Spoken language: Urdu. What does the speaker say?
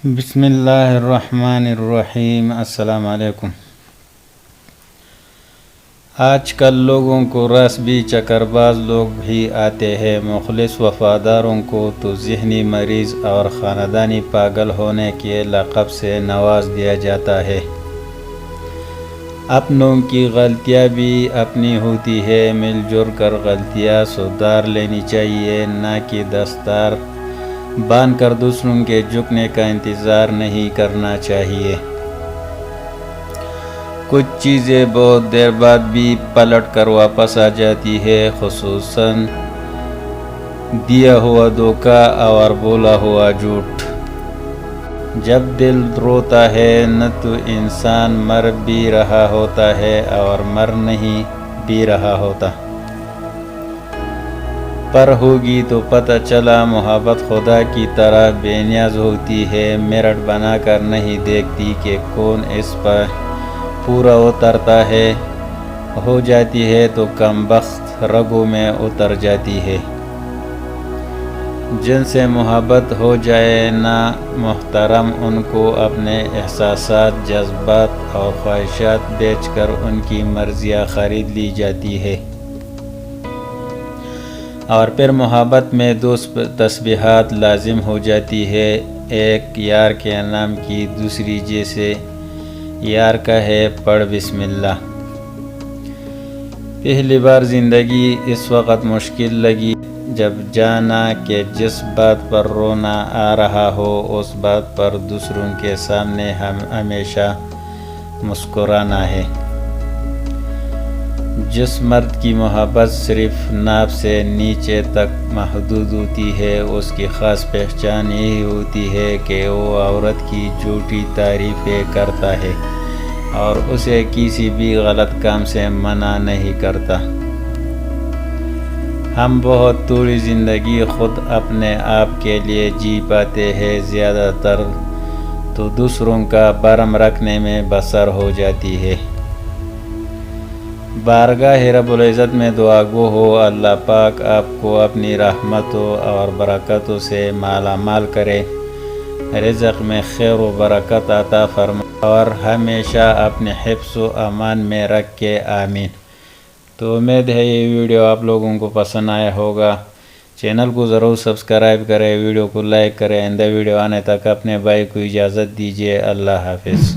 بسم اللہ الرحمن الرحیم۔ السلام علیکم۔ آج کل لوگوں کو رس بھی چکر باز لوگ بھی آتے ہیں۔ مخلص وفاداروں کو تو ذہنی مریض اور خاندانی پاگل ہونے کے لقب سے نواز دیا جاتا ہے۔ اپنوں کی غلطیاں بھی اپنی ہوتی ہے، مل جل کر غلطیاں سدھار لینی چاہیے، نہ کہ دستار باندھ کر دوسروں کے جھکنے کا انتظار نہیں کرنا چاہیے۔ کچھ چیزیں بہت دیر بعد بھی پلٹ کر واپس آ جاتی ہے، خصوصاً دیا ہوا دھوکہ اور بولا ہوا جھوٹ۔ جب دل روتا ہے نہ تو انسان مر بھی رہا ہوتا ہے اور مر نہیں بھی رہا ہوتا۔ پر ہوگی تو پتہ چلا محبت خدا کی طرح بے نیاز ہوتی ہے، میرٹ بنا کر نہیں دیکھتی کہ کون اس پر پورا اترتا ہے، ہو جاتی ہے تو کم بخت رگوں میں اتر جاتی ہے۔ جن سے محبت ہو جائے نا محترم، ان کو اپنے احساسات، جذبات اور خواہشات بیچ کر ان کی مرضیاں خرید لی جاتی ہے، اور پھر محبت میں دو تسبیحات لازم ہو جاتی ہے، ایک یار کے نام کی، دوسری جیسے یار کا ہے پڑھ بسم اللہ۔ پہلی بار زندگی اس وقت مشکل لگی جب جانا کہ جس بات پر رونا آ رہا ہو اس بات پر دوسروں کے سامنے ہمیشہ مسکرانا ہے۔ جس مرد کی محبت صرف ناف سے نیچے تک محدود ہوتی ہے، اس کی خاص پہچان یہی ہوتی ہے کہ وہ عورت کی جھوٹی تعریفیں کرتا ہے اور اسے کسی بھی غلط کام سے منع نہیں کرتا۔ ہم بہت تھوڑی زندگی خود اپنے آپ کے لیے جی پاتے ہیں، زیادہ تر تو دوسروں کا بھرم رکھنے میں بسر ہو جاتی ہے۔ بارگاہ رب العزت میں دعا گو ہو، اللہ پاک آپ کو اپنی رحمتوں اور برکتوں سے مالا مال کرے، رزق میں خیر و برکت عطا فرمائے اور ہمیشہ اپنے حفظ و امان میں رکھے، آمین۔ تو امید ہے یہ ویڈیو آپ لوگوں کو پسند آیا ہوگا۔ چینل کو ضرور سبسکرائب کریں، ویڈیو کو لائک کریں۔ آئندہ ویڈیو آنے تک اپنے بھائی کو اجازت دیجیے۔ اللہ حافظ۔